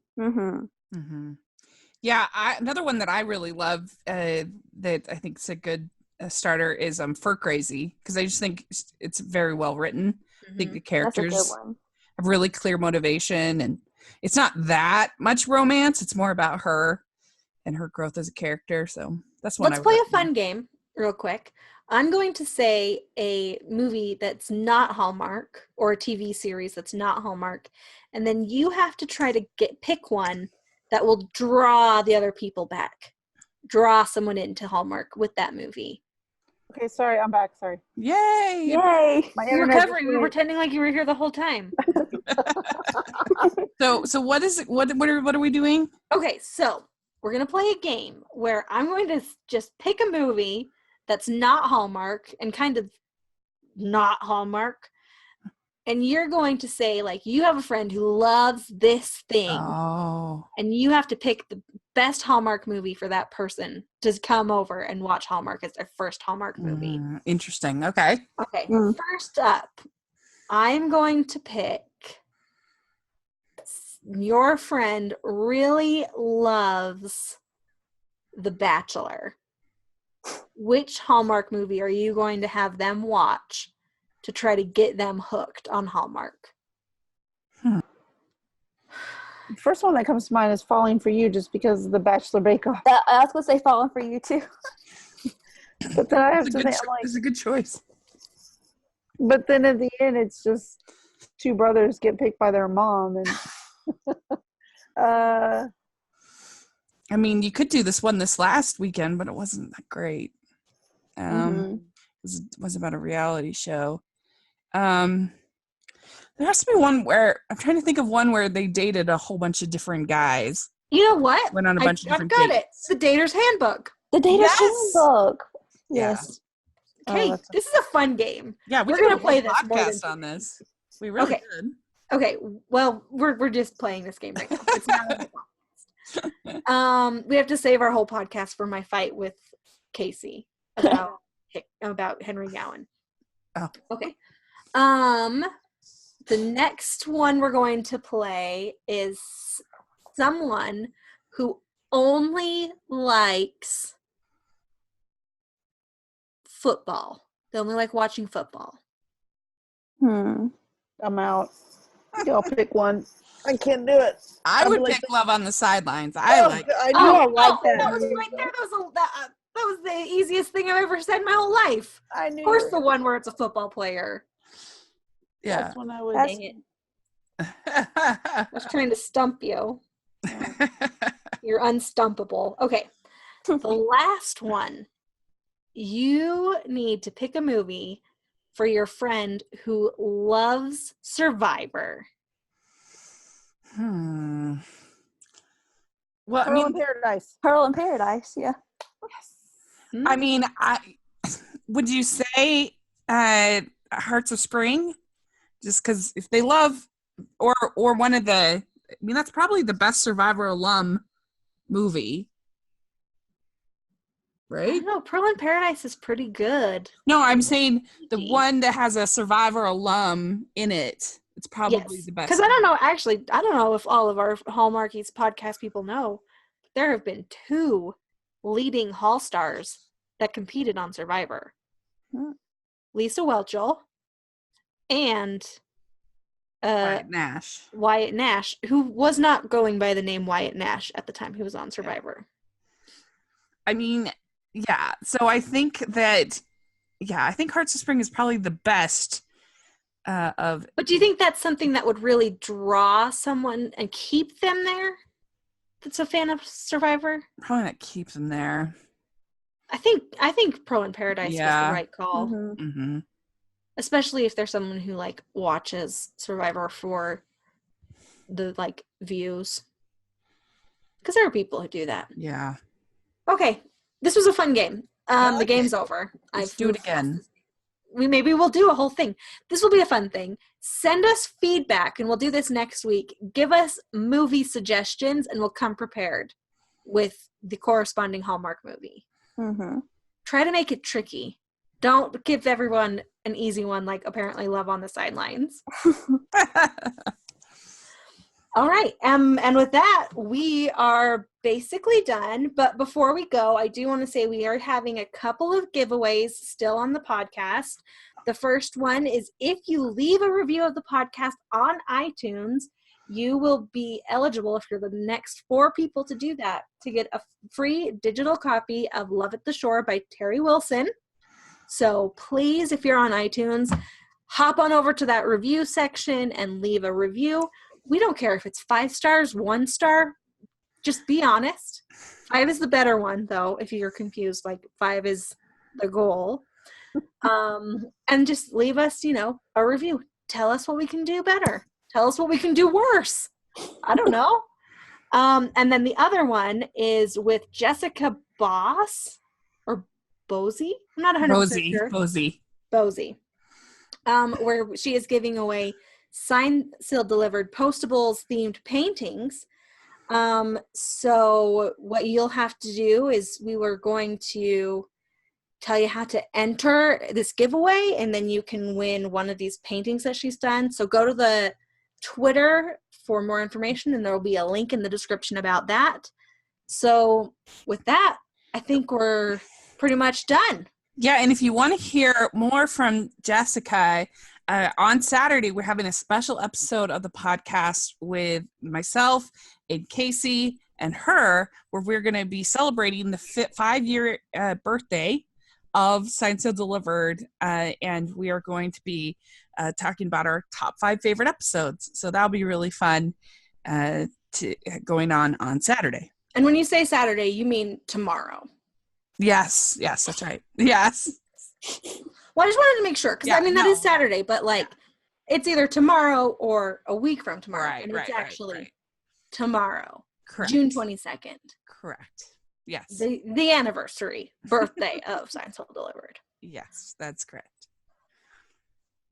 Yeah, another one that I really love that I think is a good starter is Fur Crazy, because I just think it's very well written. I think the characters have really clear motivation, and it's not that much romance. It's more about her and her growth as a character. So that's one. Let's play a fun game real quick. I'm going to say a movie that's not Hallmark or a TV series that's not Hallmark, and then you have to try to pick one that will draw the other people back, draw someone into Hallmark with that movie. Okay, sorry, I'm back. Sorry. Yay! Yay! My You were internet covering. We were pretending like you were here the whole time. So what is it? What are we doing? Okay, so we're going to play a game where I'm going to just pick a movie that's not Hallmark and kind of not Hallmark. And you're going to say, like, you have a friend who loves this thing. Oh. And you have to pick the best Hallmark movie for that person to come over and watch Hallmark as their first Hallmark movie. Interesting. Okay. Okay, first up, I'm going to pick your friend really loves The Bachelor. Which Hallmark movie are you going to have them watch to try to get them hooked on Hallmark? The first one that comes to mind is Falling for You, just because of the Bachelor Bake Off. I was going to say Falling for You, too. But then I have It's to think, it's a good choice. but then at the end, it's just two brothers get picked by their mom, and I mean, you could do this one this last weekend, but it wasn't that great. It was about a reality show. There has to be one where I'm trying to think of one where they dated a whole bunch of different guys. You know what? Went on a bunch of different I've got dates. it. The Dater's Handbook. The Data Yes! Handbook. Yeah. Yes. Okay, this is a fun game. Yeah, We're could gonna do a play whole this more than podcast on this. We really Okay. could. Okay, well, we're just playing this game right now. It's not a podcast. We have to save our whole podcast for my fight with Casey about Henry Gowan. Oh. Okay. The next one we're going to play is someone who only likes football. They only like watching football. I'm out. I'll pick one. I can't do it. I would like pick Love on the Sidelines. I like I knew I liked that. That was right there. That was the easiest thing I've ever said in my whole life. I knew. Of course, the one where it's a football player. Yeah. That's when I was. Dang it. I was trying to stump you. You're unstumpable. Okay. The last one. You need to pick a movie for your friend who loves Survivor. Well, Pearl in Paradise. Pearl in Paradise, yeah. I mean, would you say Hearts of Spring? Just because if they love, or one of the, I mean, that's probably the best Survivor alum movie, I right? don't know. Pearl in Paradise is pretty good. No, I'm saying the one that has a Survivor alum in it. It's probably the best. Because I don't know, actually, I don't know if all of our Hallmarkies podcast people know, but there have been 2 leading Hall stars that competed on Survivor. Lisa Whelchel and Wyatt Nash, who was not going by the name Wyatt Nash at the time he was on Survivor. I mean, yeah. So I think that, I think Hearts of Spring is probably the best of. But do you think that's something that would really draw someone and keep them there? That's a fan of Survivor? Probably not keep them there. I think Pearl in Paradise was the right call. Mm-hmm. Especially if there's someone who like watches Survivor for the like views. Because there are people who do that. Yeah. Okay. This was a fun game. The game's over. Let's do it again. Maybe we'll do a whole thing. This will be a fun thing. Send us feedback and we'll do this next week. Give us movie suggestions and we'll come prepared with the corresponding Hallmark movie. Try to make it tricky. Don't give everyone an easy one like apparently Love on the Sidelines. All right. And with that, we are basically done. But before we go, I do want to say we are having a couple of giveaways still on the podcast. The first one is if you leave a review of the podcast on iTunes, you will be eligible, if you're the next 4 people to do that, to get a free digital copy of Love at the Shore by Terry Wilson. So please, if you're on iTunes, hop on over to that review section and leave a review. We don't care if it's 5 stars, 1 star, Just be honest. 5 is the better one, though, if you're confused. Like, 5 is the goal. And just leave us, a review. Tell us what we can do better. Tell us what we can do worse. I don't know. And then the other one is with Jessica Boss or Bosey. I'm not 100% sure. Bosey. Where she is giving away signed, sealed, delivered postables themed paintings. So what you'll have to do is we were going to tell you how to enter this giveaway, and then you can win one of these paintings that she's done. So go to the Twitter for more information, and there will be a link in the description about that. So with that, I think we're pretty much done. Yeah, and if you want to hear more from Jessica, on Saturday, we're having a special episode of the podcast with myself and Casey and her, where we're going to be celebrating the 5-year birthday of Signed, Sealed, Delivered, and we are going to be talking about our top 5 favorite episodes. So that'll be really fun going on Saturday. And when you say Saturday, you mean tomorrow? Yes, that's right. Yes. Well, I just wanted to make sure, because that is Saturday, but it's either tomorrow or a week from tomorrow. Right, and it's actually tomorrow, correct. June 22nd. Correct. Yes. The anniversary birthday of Signed, Sealed, Delivered. Yes, that's correct.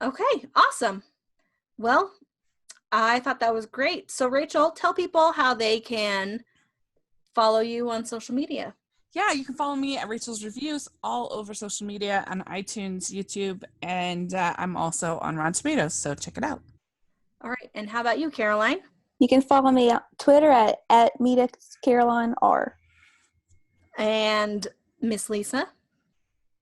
Okay, awesome. Well, I thought that was great. So, Rachel, tell people how they can follow you on social media. Yeah, you can follow me at Rachel's Reviews all over social media, on iTunes, YouTube, and I'm also on Rotten Tomatoes, so check it out. All right, and how about you, Caroline? You can follow me on Twitter at MetaCarolineR. And Miss Lisa?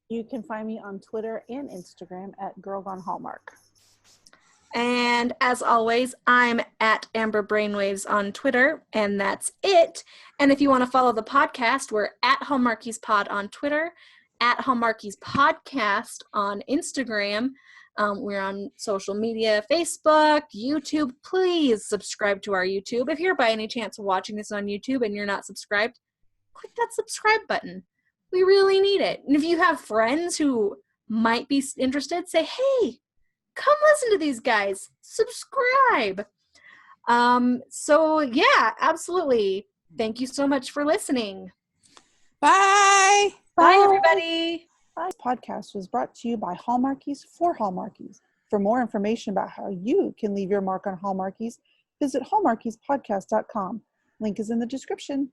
You can find me on Twitter and Instagram at Girl Gone Hallmark. And as always, I'm at Amber Brainwaves on Twitter, and that's it. And if you want to follow the podcast, we're at Hallmarkies Pod on Twitter, at Hallmarkies Podcast on Instagram. We're on social media, Facebook, YouTube. Please subscribe to our YouTube. If you're by any chance watching this on YouTube and you're not subscribed, click that subscribe button. We really need it. And if you have friends who might be interested, say, hey, come listen to these guys. Subscribe. So yeah, absolutely. Thank you so much for listening. Bye. Bye, everybody. This podcast was brought to you by Hallmarkies for Hallmarkies. For more information about how you can leave your mark on Hallmarkies, visit hallmarkiespodcast.com. Link is in the description.